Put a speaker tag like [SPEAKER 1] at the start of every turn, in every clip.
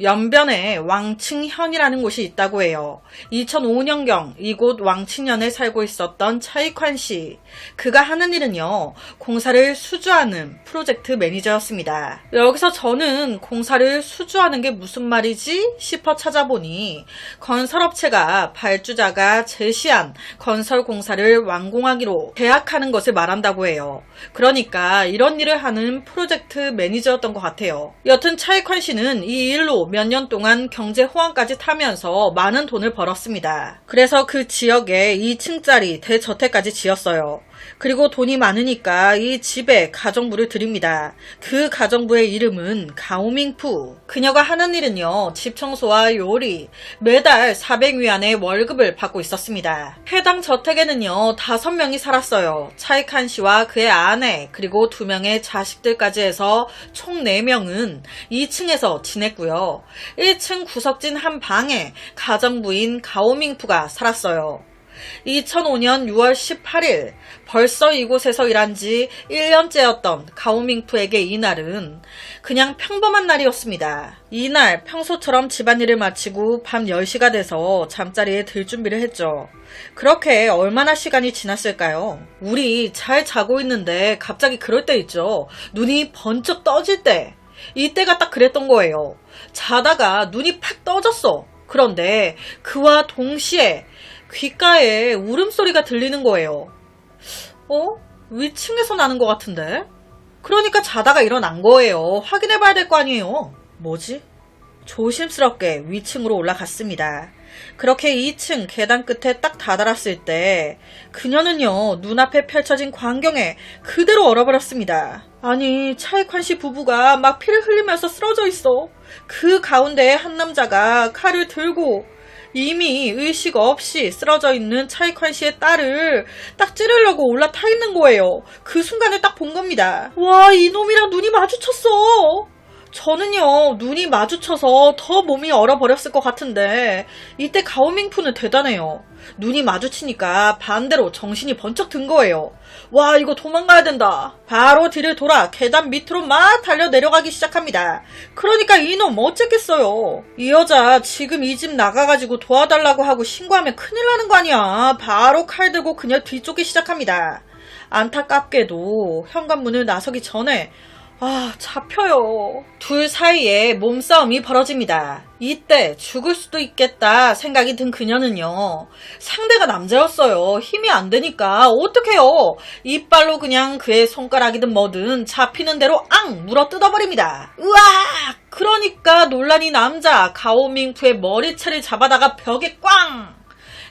[SPEAKER 1] 연변에 왕칭현이라는 곳이 있다고 해요. 2005년경 이곳 왕칭현에 살고 있었던 차익환 씨. 그가 하는 일은요, 공사를 수주하는 프로젝트 매니저였습니다. 여기서 저는 공사를 수주하는 게 무슨 말이지 싶어 찾아보니 건설업체가 발주자가 제시한 건설 공사를 완공하기로 계약하는 것을 말한다고 해요. 그러니까 이런 일을 하는 프로젝트 매니저였던 것 같아요. 여튼 차익환 씨는 이 일로 몇 년 동안 경제 호황까지 타면서 많은 돈을 벌었습니다. 그래서 그 지역에 2층짜리 대저택까지 지었어요. 그리고 돈이 많으니까 이 집에 가정부를 들입니다. 그 가정부의 이름은 가오밍푸. 그녀가 하는 일은요, 집 청소와 요리, 매달 400위안의 월급을 받고 있었습니다. 해당 저택에는요, 5명이 살았어요. 차익환 씨와 그의 아내, 그리고 2명의 자식들까지 해서 총 4명은 2층에서 지냈고요. 1층 구석진 한 방에 가정부인 가오밍푸가 살았어요. 2005년 6월 18일 벌써 이곳에서 일한 지 1년째였던 가오밍푸에게 이날은 그냥 평범한 날이었습니다. 이날 평소처럼 집안일을 마치고 밤 10시가 돼서 잠자리에 들 준비를 했죠. 그렇게 얼마나 시간이 지났을까요? 우리 잘 자고 있는데 갑자기 그럴 때 있죠. 눈이 번쩍 떠질 때. 이때가 딱 그랬던 거예요. 자다가 눈이 팍 떠졌어. 그런데 그와 동시에 귓가에 울음소리가 들리는 거예요. 위층에서 나는 것 같은데? 그러니까 자다가 일어난 거예요. 확인해봐야 될 거 아니에요. 뭐지? 조심스럽게 위층으로 올라갔습니다. 그렇게 2층 계단 끝에 딱 다다랐을 때 그녀는요, 눈앞에 펼쳐진 광경에 그대로 얼어버렸습니다. 아니, 차익환 씨 부부가 막 피를 흘리면서 쓰러져 있어. 그 가운데 한 남자가 칼을 들고 이미 의식 없이 쓰러져 있는 차익환 씨의 딸을 딱 찌르려고 올라타 있는 거예요. 그 순간에 딱 본 겁니다. 와, 이놈이랑 눈이 마주쳤어. 저는요, 눈이 마주쳐서 더 몸이 얼어버렸을 것 같은데 이때 가오밍푸는 대단해요. 눈이 마주치니까 반대로 정신이 번쩍 든 거예요. 와, 이거 도망가야 된다. 바로 뒤를 돌아 계단 밑으로 막 달려 내려가기 시작합니다. 그러니까 이놈 어쨌겠어요. 이 여자 지금 이 집 나가가지고 도와달라고 하고 신고하면 큰일 나는 거 아니야. 바로 칼 들고 그녀 뒤쫓기 시작합니다. 안타깝게도 현관문을 나서기 전에 잡혀요. 둘 사이에 몸싸움이 벌어집니다. 이때 죽을 수도 있겠다 생각이 든 그녀는요, 상대가 남자였어요. 힘이 안 되니까 어떡해요. 이빨로 그냥 그의 손가락이든 뭐든 잡히는 대로 물어 뜯어버립니다. 으악! 그러니까 논란이 남자 가오밍푸의 머리채를 잡아다가 벽에 꽝!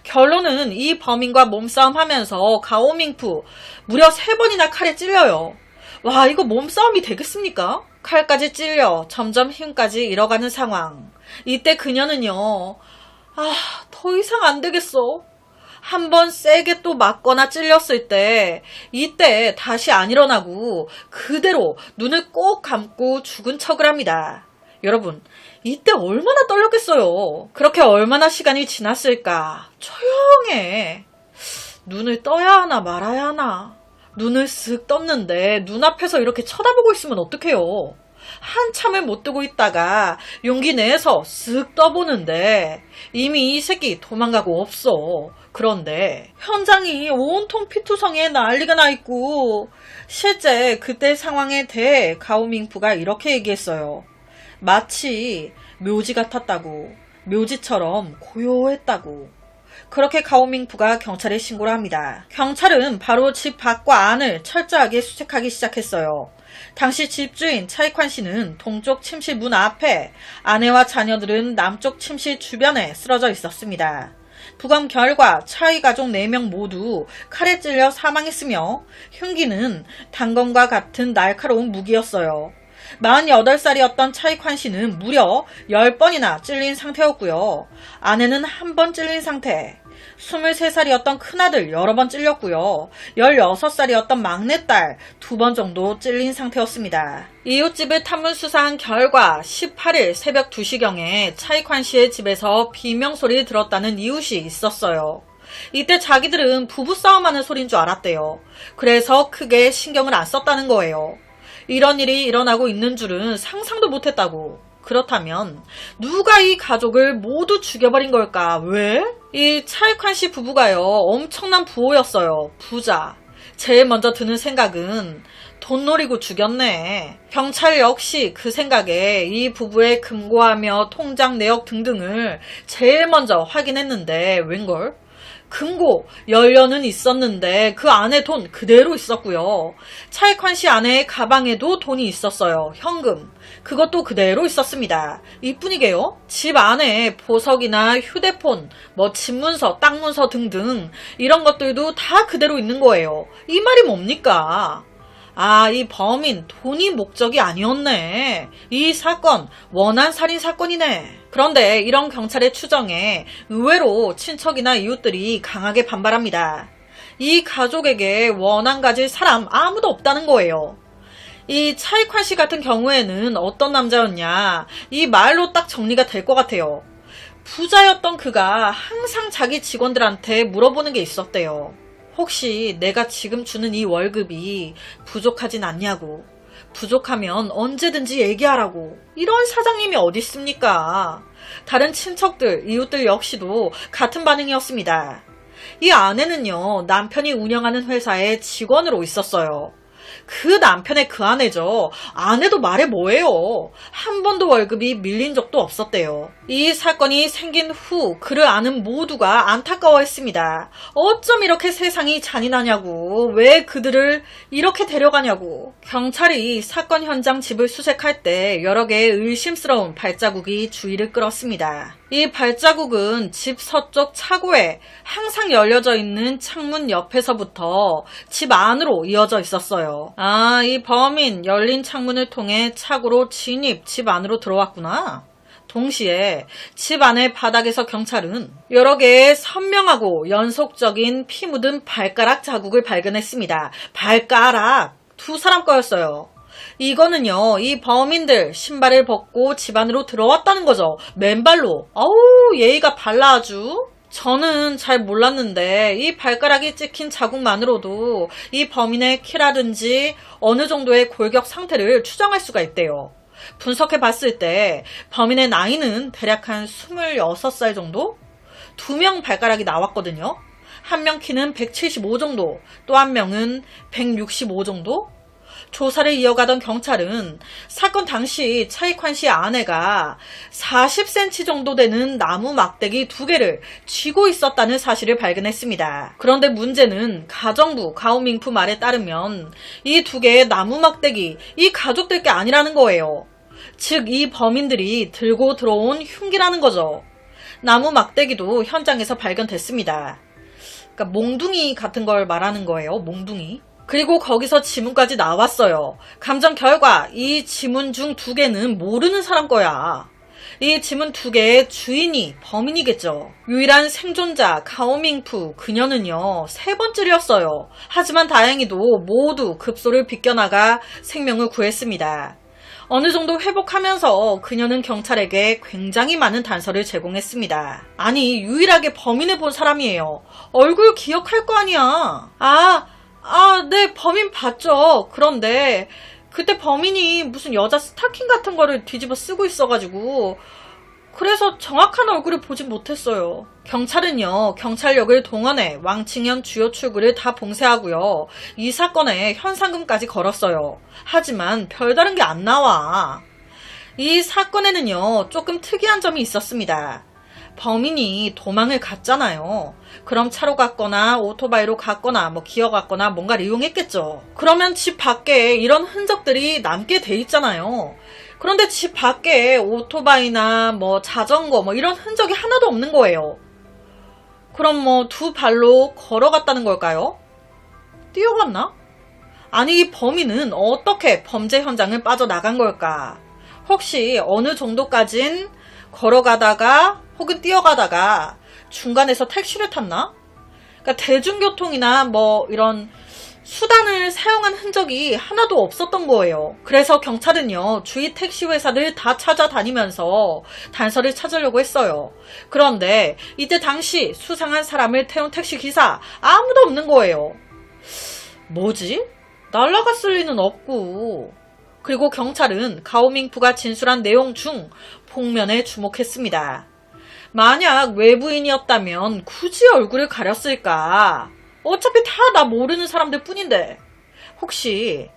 [SPEAKER 1] 결론은 이 범인과 몸싸움 하면서 가오밍푸 무려 3번이나 칼에 찔려요. 와, 이거 몸싸움이 되겠습니까? 칼까지 찔려 점점 힘까지 잃어가는 상황. 이때 그녀는요, 더 이상 안 되겠어. 한번 세게 또 맞거나 찔렸을 때 이때 다시 안 일어나고 그대로 눈을 꼭 감고 죽은 척을 합니다. 여러분, 이때 얼마나 떨렸겠어요. 그렇게 얼마나 시간이 지났을까. 조용해. 눈을 떠야 하나 말아야 하나. 눈을 쓱 떴는데 눈앞에서 이렇게 쳐다보고 있으면 어떡해요. 한참을 못 뜨고 있다가 용기 내서 쓱 떠보는데 이미 이 새끼 도망가고 없어. 그런데 현장이 온통 피투성이에 난리가 나 있고, 실제 그때 상황에 대해 가오밍푸가 이렇게 얘기했어요. 마치 묘지 같았다고. 묘지처럼 고요했다고. 그렇게 가오밍푸가 경찰에 신고를 합니다. 경찰은 바로 집 밖과 안을 철저하게 수색하기 시작했어요. 당시 집주인 차익환 씨는 동쪽 침실 문 앞에, 아내와 자녀들은 남쪽 침실 주변에 쓰러져 있었습니다. 부검 결과 차이 가족 4명 모두 칼에 찔려 사망했으며 흉기는 단검과 같은 날카로운 무기였어요. 48살이었던 차익환 씨는 무려 10번이나 찔린 상태였고요. 아내는 1번 찔린 상태, 23살이었던 큰아들 여러 번 찔렸고요. 16살이었던 막내딸 2번 정도 찔린 상태였습니다. 이웃집을 탐문 수사한 결과 18일 새벽 2시경에 차익환 씨의 집에서 비명소리를 들었다는 이웃이 있었어요. 이때 자기들은 부부싸움하는 소리인 줄 알았대요. 그래서 크게 신경을 안 썼다는 거예요. 이런 일이 일어나고 있는 줄은 상상도 못했다고. 그렇다면 누가 이 가족을 모두 죽여버린 걸까? 왜? 이 차익환 씨 부부가요, 엄청난 부호였어요. 부자. 제일 먼저 드는 생각은 돈 노리고 죽였네. 경찰 역시 그 생각에 이 부부의 금고하며 통장 내역 등등을 제일 먼저 확인했는데 웬걸? 금고 열려는 있었는데 그 안에 돈 그대로 있었고요. 차익환 씨 아내의 가방에도 돈이 있었어요. 현금. 그것도 그대로 있었습니다. 이뿐이게요. 집 안에 보석이나 휴대폰, 뭐 집문서, 땅 문서 등등 이런 것들도 다 그대로 있는 거예요. 이 말이 뭡니까? 아, 이 범인 돈이 목적이 아니었네. 이 사건 원한 살인 사건이네. 그런데 이런 경찰의 추정에 의외로 친척이나 이웃들이 강하게 반발합니다. 이 가족에게 원한 가질 사람 아무도 없다는 거예요. 이 차익환 씨 같은 경우에는 어떤 남자였냐, 이 말로 딱 정리가 될 것 같아요. 부자였던 그가 항상 자기 직원들한테 물어보는 게 있었대요. 혹시 내가 지금 주는 이 월급이 부족하진 않냐고. 부족하면 언제든지 얘기하라고. 이런 사장님이 어디 있습니까? 다른 친척들, 이웃들 역시도 같은 반응이었습니다. 이 아내는요, 남편이 운영하는 회사에 직원으로 있었어요. 그 남편의 그 아내죠. 아내도 말해 뭐예요. 한 번도 월급이 밀린 적도 없었대요. 이 사건이 생긴 후 그를 아는 모두가 안타까워했습니다. 어쩜 이렇게 세상이 잔인하냐고. 왜 그들을 이렇게 데려가냐고. 경찰이 사건 현장 집을 수색할 때 여러 개의 의심스러운 발자국이 주의를 끌었습니다. 이 발자국은 집 서쪽 차고에 항상 열려져 있는 창문 옆에서부터 집 안으로 이어져 있었어요. 아, 이 범인 열린 창문을 통해 차고로 진입, 집 안으로 들어왔구나. 동시에 집 안의 바닥에서 경찰은 여러 개의 선명하고 연속적인 피 묻은 발가락 자국을 발견했습니다. 발가락! 두 사람 거였어요. 이거는요, 이 범인들 신발을 벗고 집 안으로 들어왔다는 거죠. 맨발로. 어우, 예의가 발라 아주. 저는 잘 몰랐는데 이 발가락이 찍힌 자국만으로도 이 범인의 키라든지 어느 정도의 골격 상태를 추정할 수가 있대요. 분석해 봤을 때 범인의 나이는 대략 한 26살 정도? 2명 발가락이 나왔거든요. 한 명 키는 175 정도, 또 한 명은 165 정도? 조사를 이어가던 경찰은 사건 당시 차익환 씨의 아내가 40cm 정도 되는 나무 막대기 2개를 쥐고 있었다는 사실을 발견했습니다. 그런데 문제는 가정부 가오밍푸 말에 따르면 이 2개의 나무 막대기 이 가족들 게 아니라는 거예요. 즉 이 범인들이 들고 들어온 흉기라는 거죠. 나무 막대기도 현장에서 발견됐습니다. 그러니까 몽둥이 같은 걸 말하는 거예요. 몽둥이. 그리고 거기서 지문까지 나왔어요. 감정 결과 이 지문 중 2개는 모르는 사람 거야. 이 지문 2개의 주인이 범인이겠죠. 유일한 생존자 가오밍푸 그녀는요 3번째였어요. 하지만 다행히도 모두 급소를 비껴나가 생명을 구했습니다. 어느 정도 회복하면서 그녀는 경찰에게 굉장히 많은 단서를 제공했습니다. 아니, 유일하게 범인을 본 사람이에요. 얼굴 기억할 거 아니야. 네, 범인 봤죠. 그런데 그때 범인이 무슨 여자 스타킹 같은 거를 뒤집어 쓰고 있어가지고 그래서 정확한 얼굴을 보진 못했어요. 경찰은요, 경찰력을 동원해 왕칭현 주요 출구를 다 봉쇄하고요. 이 사건에 현상금까지 걸었어요. 하지만 별다른 게 안 나와. 이 사건에는요, 조금 특이한 점이 있었습니다. 범인이 도망을 갔잖아요. 그럼 차로 갔거나 오토바이로 갔거나 뭐 기어갔거나 뭔가를 이용했겠죠. 그러면 집 밖에 이런 흔적들이 남게 돼 있잖아요. 그런데 집 밖에 오토바이나 뭐 자전거 뭐 이런 흔적이 하나도 없는 거예요. 그럼 뭐 2발로 걸어갔다는 걸까요? 뛰어갔나? 아니, 이 범인은 어떻게 범죄 현장을 빠져나간 걸까? 혹시 어느 정도까진 걸어가다가 혹은 뛰어가다가 중간에서 택시를 탔나? 그러니까 대중교통이나 뭐 이런 수단을 사용한 흔적이 하나도 없었던 거예요. 그래서 경찰은요, 주위 택시 회사를 다 찾아다니면서 단서를 찾으려고 했어요. 그런데 이때 당시 수상한 사람을 태운 택시 기사 아무도 없는 거예요. 뭐지? 날아갔을 리는 없고. 그리고 경찰은 가오밍푸가 진술한 내용 중 복면에 주목했습니다. 만약 외부인이었다면 굳이 얼굴을 가렸을까? 어차피 다 나 모르는 사람들 뿐인데 혹시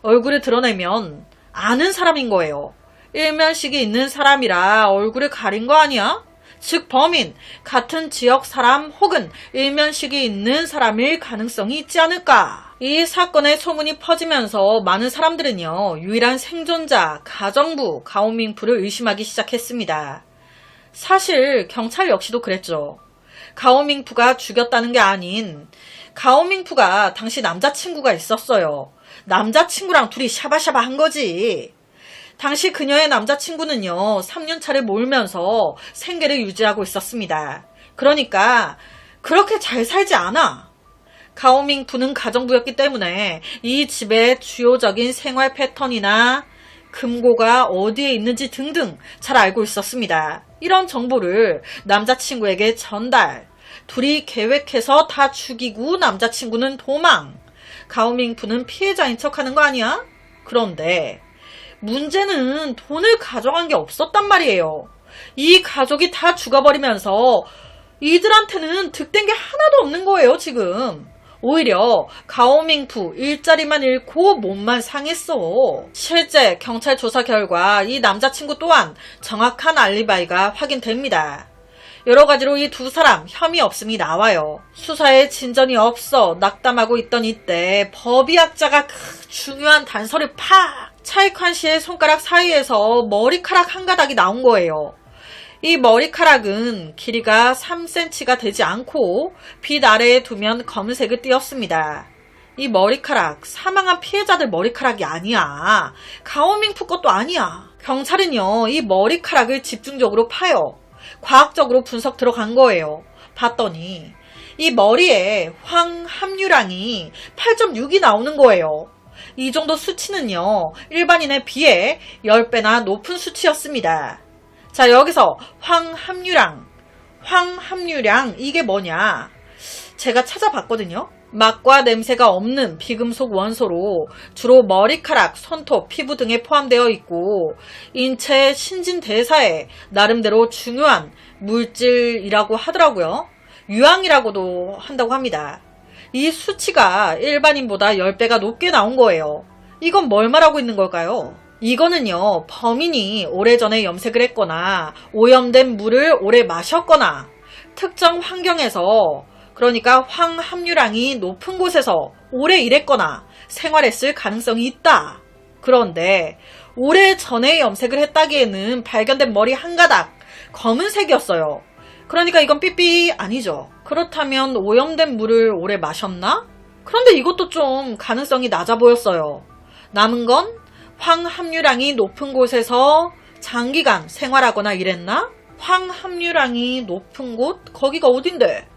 [SPEAKER 1] 얼굴을 드러내면 아는 사람인 거예요. 일면식이 있는 사람이라 얼굴을 가린 거 아니야? 즉 범인, 같은 지역 사람 혹은 일면식이 있는 사람일 가능성이 있지 않을까? 이 사건의 소문이 퍼지면서 많은 사람들은요, 유일한 생존자, 가정부, 가오밍푸를 의심하기 시작했습니다. 사실 경찰 역시도 그랬죠. 가오밍푸가 죽였다는 게 아닌 가오밍푸가 당시 남자친구가 있었어요. 남자친구랑 둘이 샤바샤바 한 거지. 당시 그녀의 남자친구는요, 3년차를 몰면서 생계를 유지하고 있었습니다. 그러니까 그렇게 잘 살지 않아. 가오밍푸는 가정부였기 때문에 이 집의 주요적인 생활 패턴이나 금고가 어디에 있는지 등등 잘 알고 있었습니다. 이런 정보를 남자친구에게 전달. 둘이 계획해서 다 죽이고 남자친구는 도망. 가오밍푸는 피해자인 척하는 거 아니야? 그런데 문제는 돈을 가져간 게 없었단 말이에요. 이 가족이 다 죽어버리면서 이들한테는 득된 게 하나도 없는 거예요, 지금. 오히려 가오밍푸 일자리만 잃고 몸만 상했어. 실제 경찰 조사 결과 이 남자친구 또한 정확한 알리바이가 확인됩니다. 여러 가지로 이 두 사람 혐의 없음이 나와요. 수사에 진전이 없어 낙담하고 있던 이때 법의학자가 중요한 단서를 팍! 차익환 씨의 손가락 사이에서 머리카락 한 가닥이 나온 거예요. 이 머리카락은 길이가 3cm가 되지 않고 빛 아래에 두면 검은색을 띄었습니다. 이 머리카락 사망한 피해자들 머리카락이 아니야. 가오밍푸 것도 아니야. 경찰은요, 이 머리카락을 집중적으로 파요. 과학적으로 분석 들어간 거예요. 봤더니 이 머리에 황함유량이 8.6이 나오는 거예요. 이 정도 수치는요, 일반인에 비해 10배나 높은 수치였습니다. 자, 여기서 황함유량 이게 뭐냐? 제가 찾아봤거든요. 맛과 냄새가 없는 비금속 원소로 주로 머리카락, 손톱, 피부 등에 포함되어 있고 인체 신진대사에 나름대로 중요한 물질이라고 하더라고요. 유황이라고도 한다고 합니다. 이 수치가 일반인보다 10배가 높게 나온 거예요. 이건 뭘 말하고 있는 걸까요? 이거는요, 범인이 오래전에 염색을 했거나 오염된 물을 오래 마셨거나 특정 환경에서, 그러니까 황함유량이 높은 곳에서 오래 일했거나 생활했을 가능성이 있다. 그런데 오래전에 염색을 했다기에는 발견된 머리 한 가닥 검은색이었어요. 그러니까 이건 삐삐 아니죠. 그렇다면 오염된 물을 오래 마셨나? 그런데 이것도 좀 가능성이 낮아 보였어요. 남은 건 황함유량이 높은 곳에서 장기간 생활하거나 일했나? 황함유량이 높은 곳? 거기가 어딘데?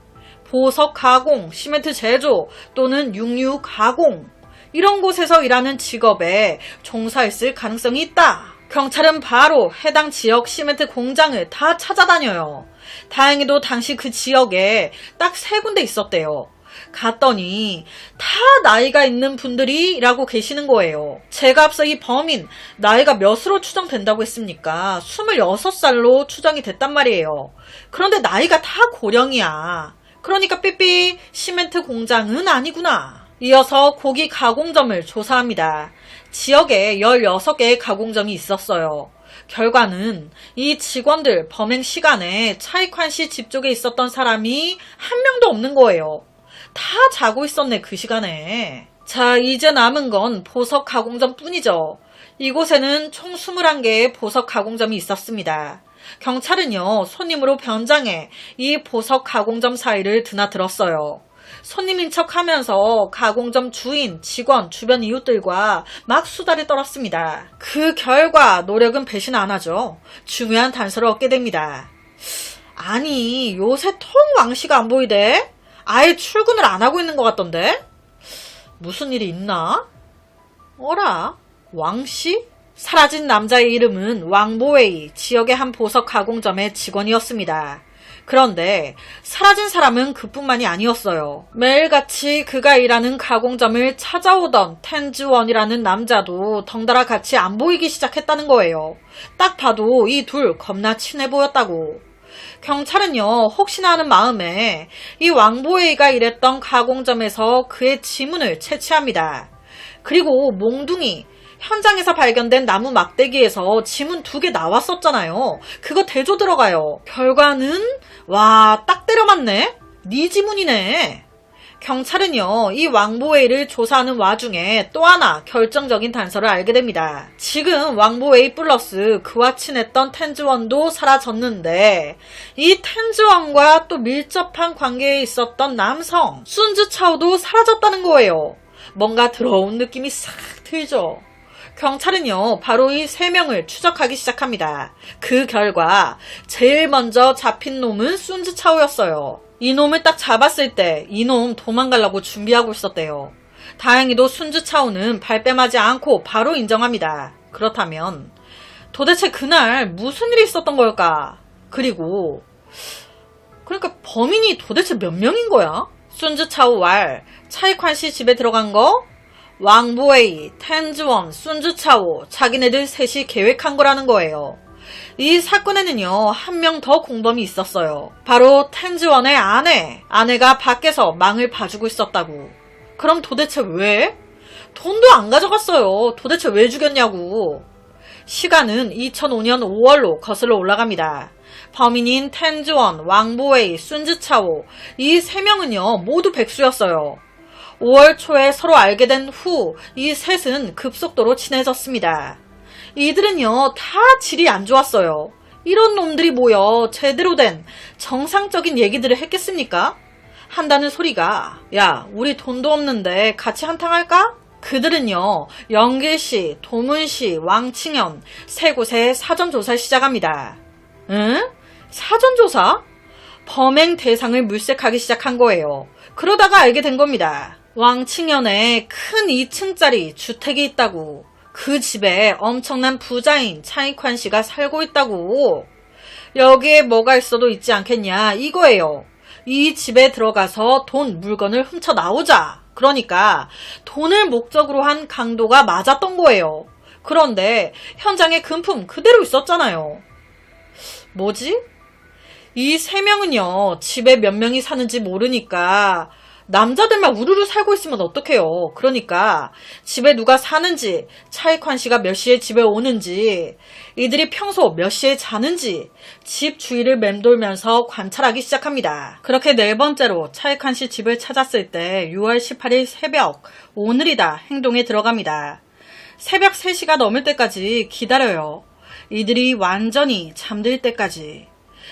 [SPEAKER 1] 보석 가공, 시멘트 제조 또는 육류 가공, 이런 곳에서 일하는 직업에 종사했을 가능성이 있다. 경찰은 바로 해당 지역 시멘트 공장을 다 찾아다녀요. 다행히도 당시 그 지역에 딱 3군데 있었대요. 갔더니 다 나이가 있는 분들이 일하고 계시는 거예요. 제가 앞서 이 범인 나이가 몇으로 추정된다고 했습니까? 26살로 추정이 됐단 말이에요. 그런데 나이가 다 고령이야. 그러니까 삐삐 시멘트 공장은 아니구나. 이어서 고기 가공점을 조사합니다. 지역에 16개의 가공점이 있었어요. 결과는 이 직원들 범행 시간에 차익환 씨 집 쪽에 있었던 사람이 한 명도 없는 거예요. 다 자고 있었네, 그 시간에. 자, 이제 남은 건 보석 가공점 뿐이죠. 이곳에는 총 21개의 보석 가공점이 있었습니다. 경찰은요, 손님으로 변장해 이 보석 가공점 사이를 드나들었어요. 손님인 척하면서 가공점 주인, 직원, 주변 이웃들과 막 수다를 떨었습니다. 그 결과 노력은 배신 안 하죠. 중요한 단서를 얻게 됩니다. 아니, 요새 통 왕씨가 안 보이대? 아예 출근을 안 하고 있는 것 같던데? 무슨 일이 있나? 어라? 왕씨? 사라진 남자의 이름은 왕보웨이, 지역의 한 보석 가공점의 직원이었습니다. 그런데 사라진 사람은 그뿐만이 아니었어요. 매일같이 그가 일하는 가공점을 찾아오던 텐즈원이라는 남자도 덩달아 같이 안 보이기 시작했다는 거예요. 딱 봐도 이 둘 겁나 친해 보였다고. 경찰은요, 혹시나 하는 마음에 이 왕보웨이가 일했던 가공점에서 그의 지문을 채취합니다. 그리고 몽둥이, 현장에서 발견된 나무 막대기에서 지문 2개 나왔었잖아요. 그거 대조 들어가요. 결과는 와, 딱 때려 맞네? 네 지문이네. 경찰은요, 이 왕보웨이를 조사하는 와중에 또 하나 결정적인 단서를 알게 됩니다. 지금 왕보웨이 플러스 그와 친했던 텐즈원도 사라졌는데 이 텐즈원과 또 밀접한 관계에 있었던 남성 순즈차오도 사라졌다는 거예요. 뭔가 들어온 느낌이 싹 들죠. 경찰은요, 바로 이 3명을 추적하기 시작합니다. 그 결과 제일 먼저 잡힌 놈은 순즈차오였어요. 이 놈을 딱 잡았을 때 이놈 도망가려고 준비하고 있었대요. 다행히도 순즈차오는 발뺌하지 않고 바로 인정합니다. 그렇다면 도대체 그날 무슨 일이 있었던 걸까? 그리고 그러니까 범인이 도대체 몇 명인 거야? 순즈차오 왈, 차이관 씨 집에 들어간 거? 왕보웨이, 텐즈원, 순즈차오, 자기네들 셋이 계획한 거라는 거예요. 이 사건에는요, 한 명 더 공범이 있었어요. 바로 텐즈원의 아내가 밖에서 망을 봐주고 있었다고. 그럼 도대체 왜? 돈도 안 가져갔어요. 도대체 왜 죽였냐고. 시간은 2005년 5월로 거슬러 올라갑니다. 범인인 텐즈원, 왕보웨이, 순즈차오, 이 3명은요, 모두 백수였어요. 5월 초에 서로 알게 된 후 이 셋은 급속도로 친해졌습니다. 이들은요, 다 질이 안 좋았어요. 이런 놈들이 모여 제대로 된 정상적인 얘기들을 했겠습니까? 한다는 소리가, 야, 우리 돈도 없는데 같이 한탕 할까? 그들은요, 영길씨, 도문씨, 왕칭현 3곳에 사전조사를 시작합니다. 응? 사전조사? 범행 대상을 물색하기 시작한 거예요. 그러다가 알게 된 겁니다. 왕칭현에 큰 2층짜리 주택이 있다고. 그 집에 엄청난 부자인 차이관 씨가 살고 있다고. 여기에 뭐가 있어도 있지 않겠냐 이거예요. 이 집에 들어가서 돈, 물건을 훔쳐 나오자. 그러니까 돈을 목적으로 한 강도가 맞았던 거예요. 그런데 현장에 금품 그대로 있었잖아요. 뭐지? 이 3명은요, 집에 몇 명이 사는지 모르니까 남자들만 우르르 살고 있으면 어떡해요. 그러니까 집에 누가 사는지, 차이관 씨가 몇 시에 집에 오는지, 이들이 평소 몇 시에 자는지 집 주위를 맴돌면서 관찰하기 시작합니다. 그렇게 4번째로 차이관 씨 집을 찾았을 때 6월 18일 새벽, 오늘이다 행동에 들어갑니다. 새벽 3시가 넘을 때까지 기다려요. 이들이 완전히 잠들 때까지.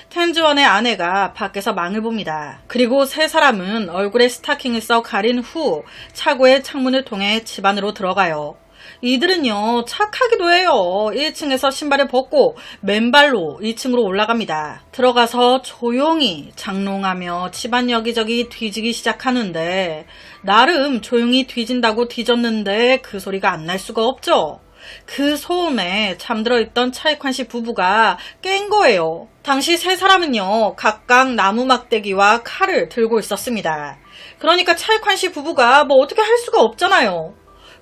[SPEAKER 1] 텐즈원의 아내가 밖에서 망을 봅니다. 그리고 3사람은 얼굴에 스타킹을 써 가린 후 차고의 창문을 통해 집 안으로 들어가요. 이들은요, 착하기도 해요. 1층에서 신발을 벗고 맨발로 2층으로 올라갑니다. 들어가서 조용히 장롱하며 집안 여기저기 뒤지기 시작하는데 나름 조용히 뒤진다고 뒤졌는데 그 소리가 안 날 수가 없죠. 그 소음에 잠들어 있던 차이관 씨 부부가 깬 거예요. 당시 3사람은요, 각각 나무 막대기와 칼을 들고 있었습니다. 그러니까 차이관 씨 부부가 뭐 어떻게 할 수가 없잖아요.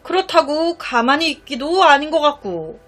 [SPEAKER 1] 그렇다고 가만히 있기도 아닌 것 같고.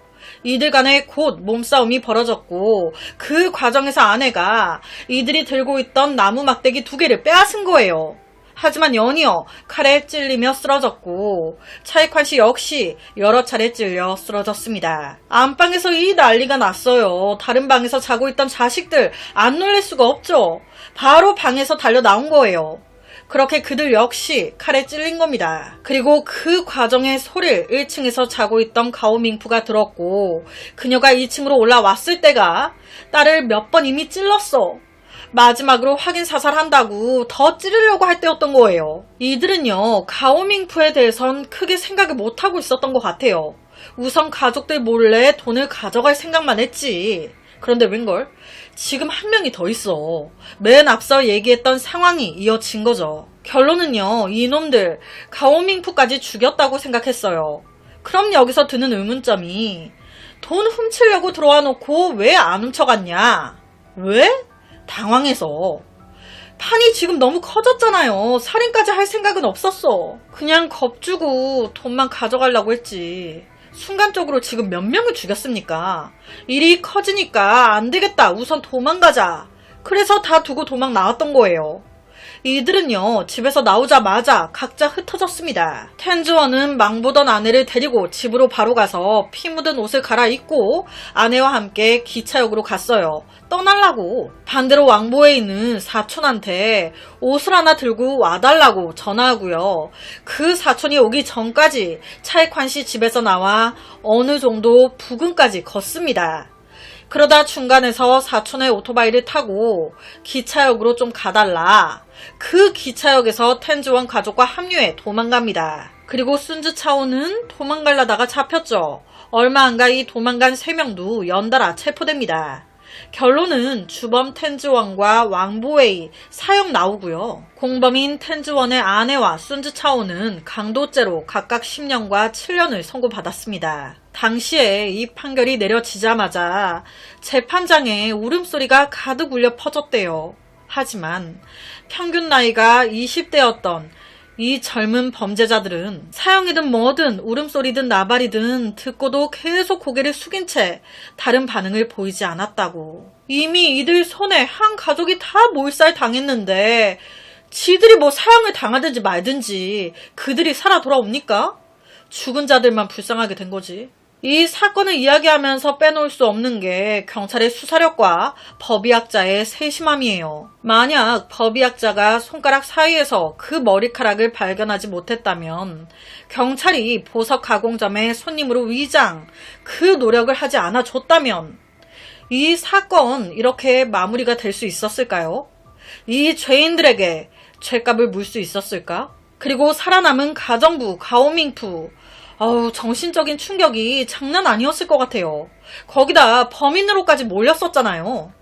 [SPEAKER 1] 이들 간에 곧 몸싸움이 벌어졌고 그 과정에서 아내가 이들이 들고 있던 나무 막대기 2개를 빼앗은 거예요. 하지만 연이어 칼에 찔리며 쓰러졌고 차이관 씨 역시 여러 차례 찔려 쓰러졌습니다. 안방에서 이 난리가 났어요. 다른 방에서 자고 있던 자식들 안 놀랄 수가 없죠. 바로 방에서 달려 나온 거예요. 그렇게 그들 역시 칼에 찔린 겁니다. 그리고 그 과정의 소리를 1층에서 자고 있던 가오밍푸가 들었고 그녀가 2층으로 올라왔을 때가 딸을 몇 번 이미 찔렀어. 마지막으로 확인 사살한다고 더 찌르려고 할 때였던 거예요. 이들은요, 가오밍푸에 대해선 크게 생각을 못하고 있었던 것 같아요. 우선 가족들 몰래 돈을 가져갈 생각만 했지. 그런데 웬걸? 지금 한 명이 더 있어. 맨 앞서 얘기했던 상황이 이어진 거죠. 결론은요, 이놈들 가오밍푸까지 죽였다고 생각했어요. 그럼 여기서 드는 의문점이 돈 훔치려고 들어와 놓고 왜 안 훔쳐갔냐? 왜? 당황해서. 판이 지금 너무 커졌잖아요. 살인까지 할 생각은 없었어. 그냥 겁주고 돈만 가져가려고 했지. 순간적으로 지금 몇 명을 죽였습니까? 일이 커지니까 안 되겠다. 우선 도망가자. 그래서 다 두고 도망 나왔던 거예요. 이들은요, 집에서 나오자마자 각자 흩어졌습니다. 텐즈원은 망보던 아내를 데리고 집으로 바로 가서 피 묻은 옷을 갈아입고 아내와 함께 기차역으로 갔어요. 떠나려고. 반대로 왕보에 있는 사촌한테 옷을 하나 들고 와달라고 전화하고요. 그 사촌이 오기 전까지 차익환 씨 집에서 나와 어느 정도 부근까지 걷습니다. 그러다 중간에서 사촌의 오토바이를 타고 기차역으로 좀 가달라. 그 기차역에서 텐즈원 가족과 합류해 도망갑니다. 그리고 순즈차오는 도망가려다가 잡혔죠. 얼마 안 가 이 도망간 3명도 연달아 체포됩니다. 결론은 주범 텐즈원과 왕보웨이 사형 나오고요. 공범인 텐즈원의 아내와 순즈차오는 강도죄로 각각 10년과 7년을 선고받았습니다. 당시에 이 판결이 내려지자마자 재판장에 울음소리가 가득 울려 퍼졌대요. 하지만 평균 나이가 20대였던 이 젊은 범죄자들은 사형이든 뭐든 울음소리든 나발이든 듣고도 계속 고개를 숙인 채 다른 반응을 보이지 않았다고. 이미 이들 손에 한 가족이 다 몰살 당했는데 지들이 뭐 사형을 당하든지 말든지 그들이 살아 돌아옵니까? 죽은 자들만 불쌍하게 된 거지. 이 사건을 이야기하면서 빼놓을 수 없는 게 경찰의 수사력과 법의학자의 세심함이에요. 만약 법의학자가 손가락 사이에서 그 머리카락을 발견하지 못했다면 경찰이 보석 가공점의 손님으로 위장, 그 노력을 하지 않아줬다면 이 사건 이렇게 마무리가 될 수 있었을까요? 이 죄인들에게 죄값을 물 수 있었을까? 그리고 살아남은 가정부 가오밍푸, 정신적인 충격이 장난 아니었을 것 같아요. 거기다 범인으로까지 몰렸었잖아요.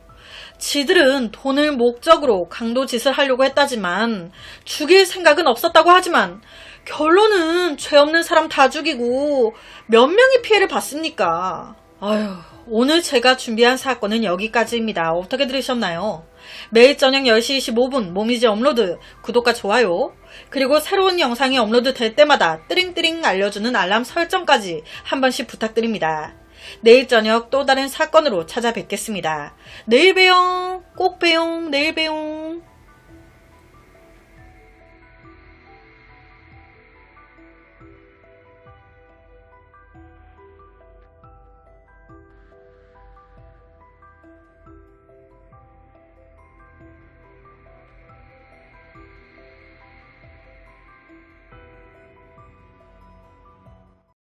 [SPEAKER 1] 지들은 돈을 목적으로 강도짓을 하려고 했다지만 죽일 생각은 없었다고 하지만 결론은 죄 없는 사람 다 죽이고 몇 명이 피해를 봤습니까? 오늘 제가 준비한 사건은 여기까지입니다. 어떻게 들으셨나요? 매일 저녁 10시 25분 모미지 업로드, 구독과 좋아요, 그리고 새로운 영상이 업로드 될 때마다 뜨링뜨링 알려주는 알람 설정까지 한 번씩 부탁드립니다. 내일 저녁 또 다른 사건으로 찾아뵙겠습니다. 내일 봬요. 꼭 봬요. 내일 봬요.